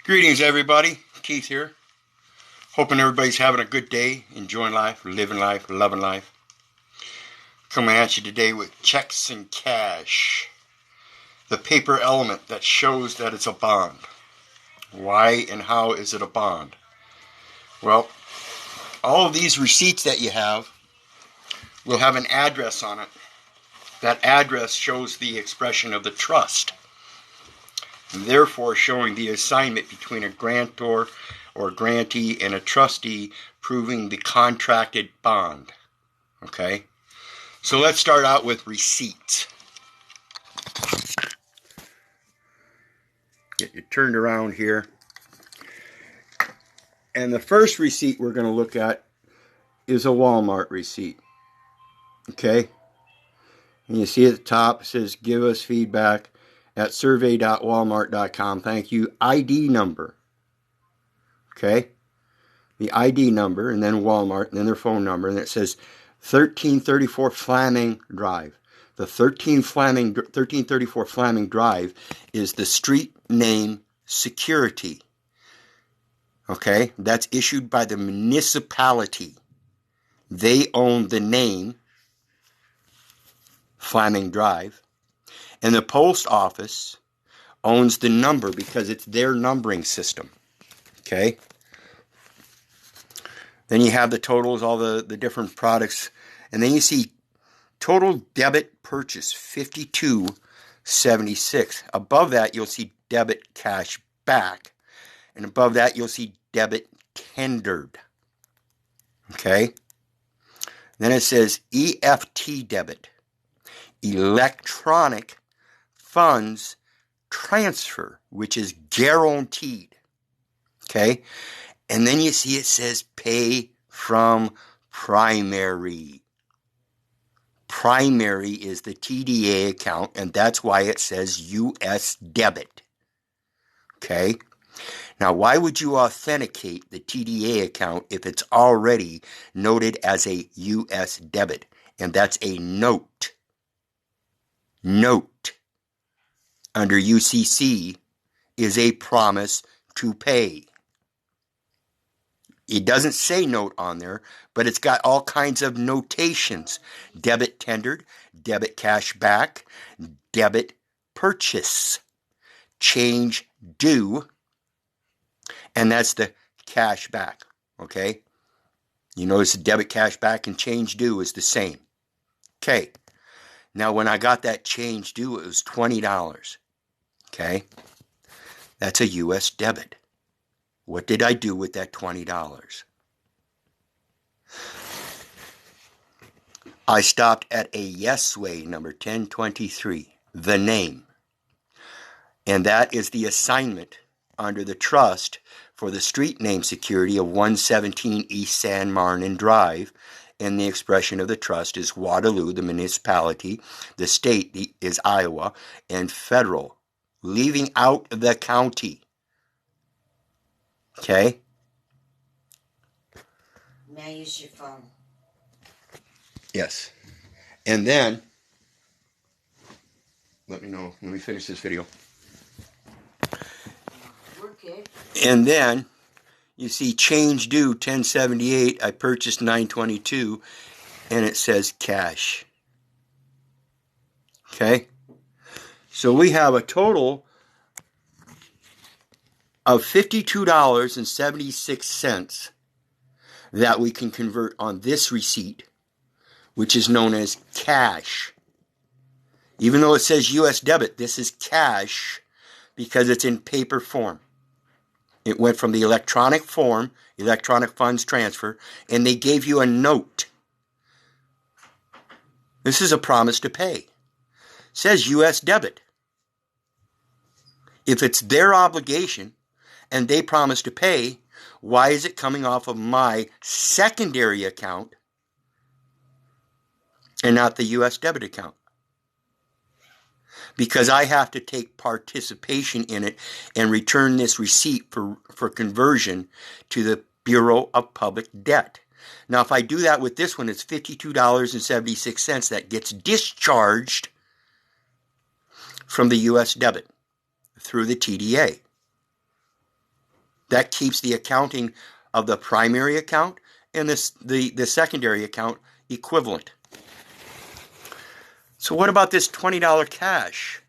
Greetings, everybody. Keith here. Hoping everybody's having a good day, enjoying life, living life, loving life. Coming at you today with checks and cash. The paper element that shows that it's a bond. Why and how is it a bond? Well, all of these receipts that you have will have an address on it. That address shows the expression of the trust, therefore showing the assignment between a grantor or grantee and a trustee, proving the contracted bond. Okay? So let's start out with receipts. Get you turned around here. And the first receipt we're going to look at is a Walmart receipt. Okay? And you see at the top it says, give us feedback at survey.walmart.com. Thank you. ID number. Okay? The ID number, and then Walmart, and then their phone number, and it says 1334 Flaming Drive. The 1334 Flaming Drive is the street name security. Okay? That's issued by the municipality. They own the name Flaming Drive. And the post office owns the number because it's their numbering system. Okay? Then you have the totals, all the different products. And then you see total debit purchase, $52.76. Above that, you'll see debit cash back. And above that, you'll see debit tendered. Okay? Then it says EFT debit, electronic funds transfer, which is guaranteed. Okay? And then you see it says pay from primary. Primary is the TDA account, and that's why it says US debit. Okay? Now, why would you authenticate the TDA account if it's already noted as a US debit? And that's a note. Note under UCC is a promise to pay. It doesn't say note on there, but it's got all kinds of notations. Debit tendered, debit cash back, debit purchase, change due, and that's the cash back, okay? You notice the debit cash back and change due is the same. Okay, now when I got that change due, it was $20, okay? That's a US debit. What did I do with that $20? I stopped at a Yes Way number 1023, the name. And that is the assignment under the trust for the street name security of 117 East San Martin Drive. And the expression of the trust is Waterloo, the municipality. The state is Iowa, and federal, leaving out the county. Okay? May I use your phone? Yes. And then, let me finish this video. Okay. And then, you see change due 1078, I purchased 922, and it says cash. Okay? So we have a total of $52.76 that we can convert on this receipt, which is known as cash. Even though it says US debit, this is cash because it's in paper form. It went from the electronic form, electronic funds transfer, and they gave you a note. This is a promise to pay. It says US debit. If it's their obligation and they promise to pay, why is it coming off of my secondary account and not the US debit account? Because I have to take participation in it and return this receipt for conversion to the Bureau of Public Debt. Now, if I do that with this one, it's $52.76 that gets discharged from the US debit through the TDA. That keeps the accounting of the primary account and the secondary account equivalent. So what about this $20 cash?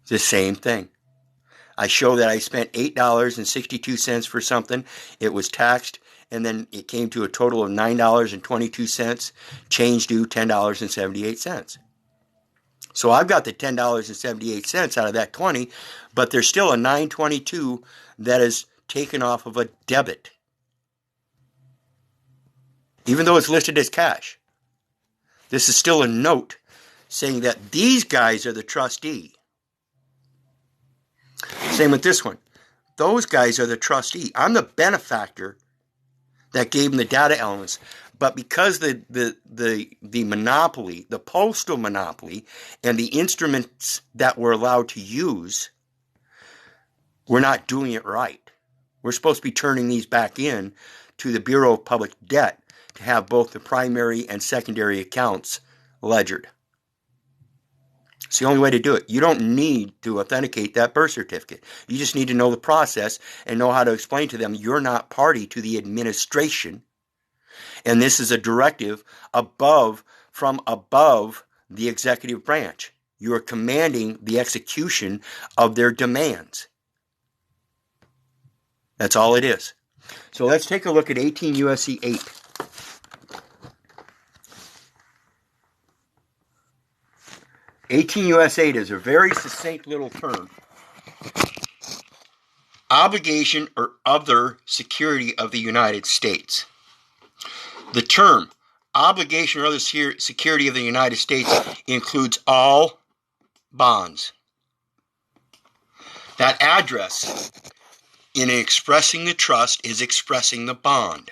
The same thing. I show that I spent $8.62 for something. It was taxed, and then it came to a total of $9.22, change due $10.78. So I've got the $10.78 out of that 20, but there's still a $9.22 that is taken off of a debit, even though it's listed as cash. This is still a note saying that these guys are the trustee. Same with this one. Those guys are the trustee. I'm the benefactor that gave them the data elements. But because the monopoly, the postal monopoly, and the instruments that we're allowed to use, we're not doing it right. We're supposed to be turning these back in to the Bureau of Public Debt to have both the primary and secondary accounts ledgered. It's the only way to do it. You don't need to authenticate that birth certificate. You just need to know the process and know how to explain to them you're not party to the administration. And this is a directive from above the executive branch. You are commanding the execution of their demands. That's all it is. So let's take a look at 18 USC 8. US 8 is a very succinct little term. Obligation or other security of the United States. The term obligation or other security of the United States includes all bonds. That address in expressing the trust is expressing the bond.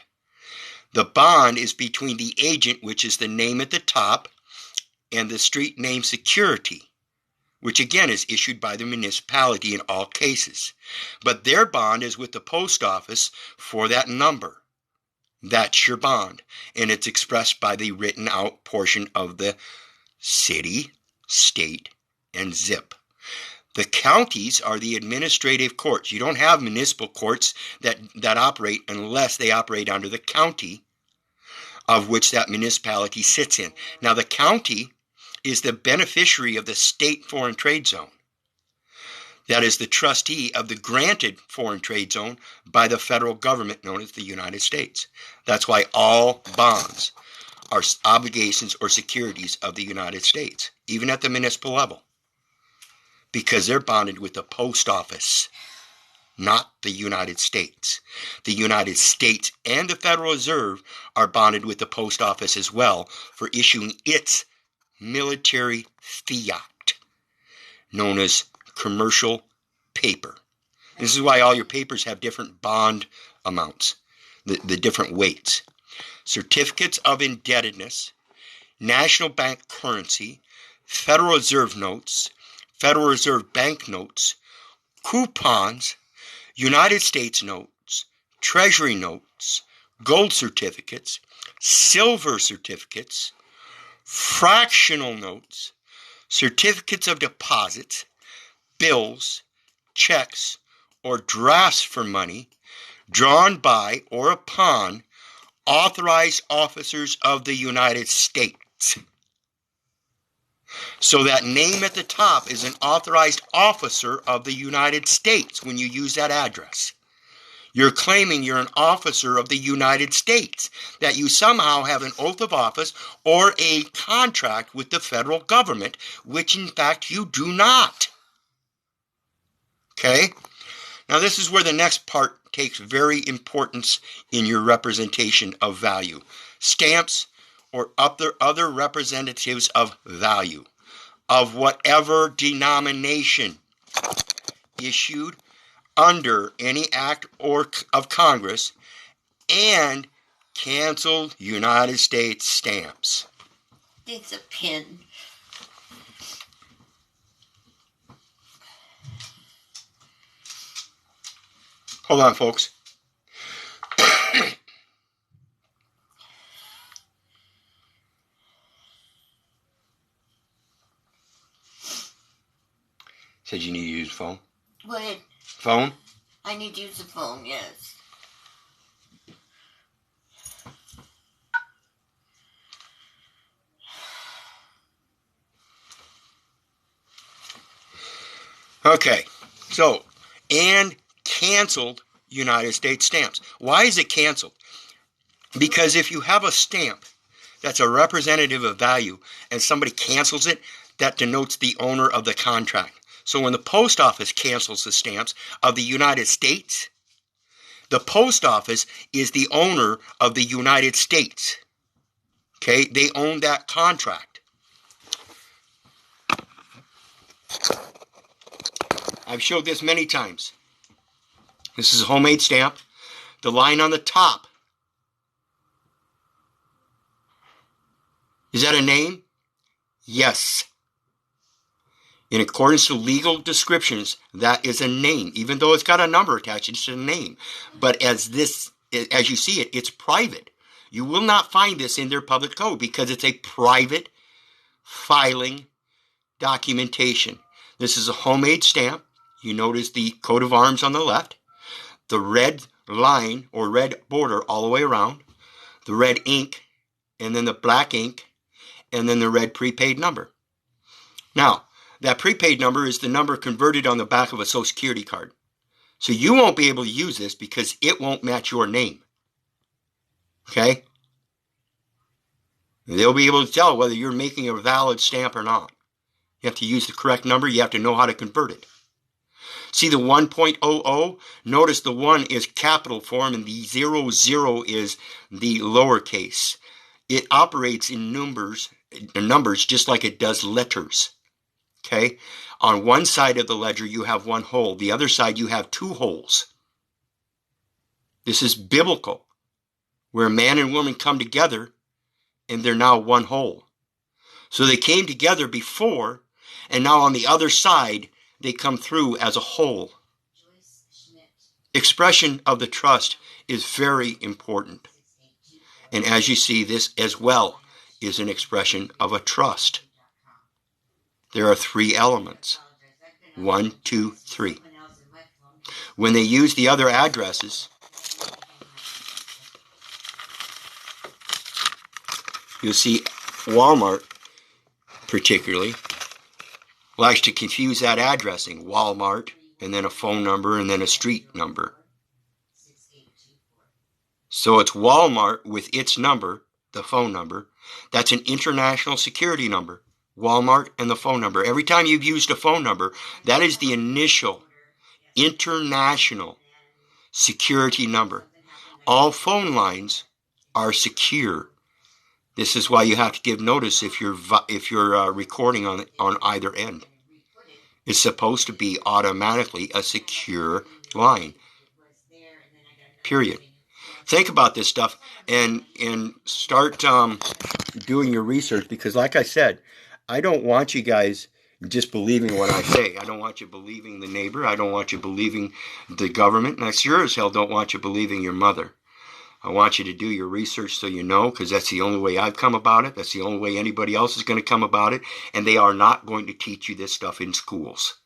The bond is between the agent, which is the name at the top, and the street name security, which again is issued by the municipality in all cases. But their bond is with the post office for that number. That's your bond, and it's expressed by the written out portion of the city, state, and zip. The counties are the administrative courts. You don't have municipal courts that operate unless they operate under the county of which that municipality sits in. Now, the county is the beneficiary of the state foreign trade zone. That is the trustee of the granted foreign trade zone by the federal government known as the United States. That's why all bonds are obligations or securities of the United States, even at the municipal level, because they're bonded with the post office, not the United States. The United States and the Federal Reserve are bonded with the post office as well for issuing its military fiat, known as commercial paper. This is why all your papers have different bond amounts, the different weights. Certificates of indebtedness, national bank currency, Federal Reserve notes, Federal Reserve bank notes, coupons, United States notes, Treasury notes, gold certificates, silver certificates, fractional notes, certificates of deposits, bills, checks, or drafts for money drawn by or upon authorized officers of the United States. So that name at the top is an authorized officer of the United States when you use that address. You're claiming you're an officer of the United States, that you somehow have an oath of office or a contract with the federal government, which in fact you do not. Okay? Now this is where the next part takes very importance in your representation of value. Stamps or other representatives of value, of whatever denomination, issued under any act or of Congress, and canceled United States stamps. It's a pin. Hold on, folks. Said you need to use phone. What? Phone? I need to use the phone, yes. Okay, so, and canceled United States stamps. Why is it canceled? Because if you have a stamp that's a representative of value and somebody cancels it, that denotes the owner of the contract. So when the post office cancels the stamps of the United States, the post office is the owner of the United States. Okay, they own that contract. I've showed this many times. This is a homemade stamp. The line on the top, is that a name? Yes. In accordance to legal descriptions, that is a name. Even though it's got a number attached, it's a name. But as you see it, it's private. You will not find this in their public code because it's a private filing documentation. This is a homemade stamp. You notice the coat of arms on the left, the red line or red border all the way around, the red ink, and then the black ink, and then the red prepaid number. Now, that prepaid number is the number converted on the back of a Social Security card. So you won't be able to use this because it won't match your name. Okay? They'll be able to tell whether you're making a valid stamp or not. You have to use the correct number. You have to know how to convert it. See the 1.00? Notice the 1 is capital form and the 00 is the lowercase. It operates in numbers just like it does letters. Okay? On one side of the ledger, you have one hole. The other side, you have two holes. This is biblical, where man and woman come together, and they're now one whole. So they came together before, and now on the other side, they come through as a whole. Expression of the trust is very important. And as you see, this as well is an expression of a trust. There are three elements. 1, 2, 3. When they use the other addresses, you'll see Walmart particularly likes to confuse that addressing. Walmart, and then a phone number, and then a street number. So it's Walmart with its number, the phone number. That's an international security number. Walmart and the phone number. Every time you've used a phone number, that is the initial international security number. All phone lines are secure. This is why you have to give notice if you're recording on either end. It's supposed to be automatically a secure line. Period. Think about this stuff and start doing your research, because like I said, I don't want you guys just believing what I say. I don't want you believing the neighbor. I don't want you believing the government. And I sure as hell don't want you believing your mother. I want you to do your research so you know, because that's the only way I've come about it. That's the only way anybody else is going to come about it. And they are not going to teach you this stuff in schools.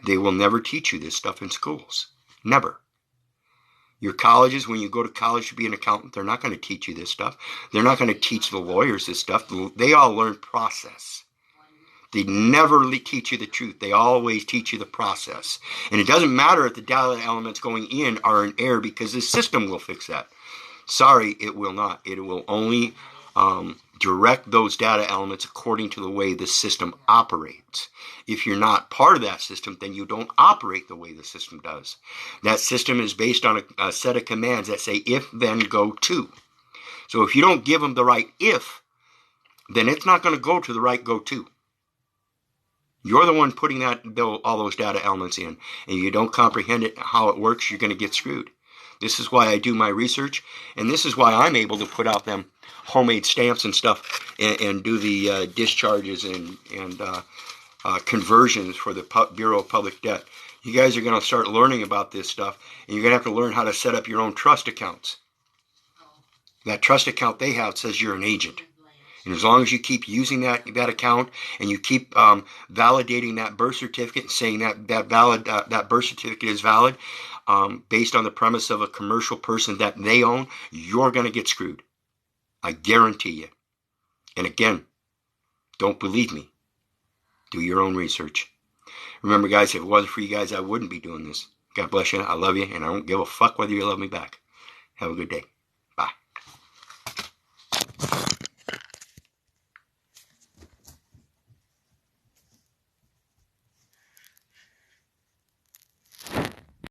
They will never teach you this stuff in schools. Never. Your colleges, when you go to college to be an accountant, they're not going to teach you this stuff. They're not going to teach the lawyers this stuff. They all learn process. They never teach you the truth. They always teach you the process. And it doesn't matter if the data elements going in are in error, because the system will fix that. Sorry, it will not. It will only direct those data elements according to the way the system operates. If you're not part of that system, then you don't operate the way the system does. That system is based on a set of commands that say if, then, go to. So if you don't give them the right if, then it's not going to go to the right go to. You're the one putting all those data elements in, and you don't comprehend it, how it works, you're going to get screwed. This is why I do my research, and this is why I'm able to put out them homemade stamps and stuff, and do the discharges and conversions for the Bureau of Public Debt. You guys are going to start learning about this stuff, and you're going to have to learn how to set up your own trust accounts. That trust account they have says you're an agent. And as long as you keep using that account and you keep validating that birth certificate and saying that birth certificate is valid based on the premise of a commercial person that they own, you're going to get screwed. I guarantee you. And again, don't believe me. Do your own research. Remember, guys, if it wasn't for you guys, I wouldn't be doing this. God bless you. I love you, and I don't give a fuck whether you love me back. Have a good day.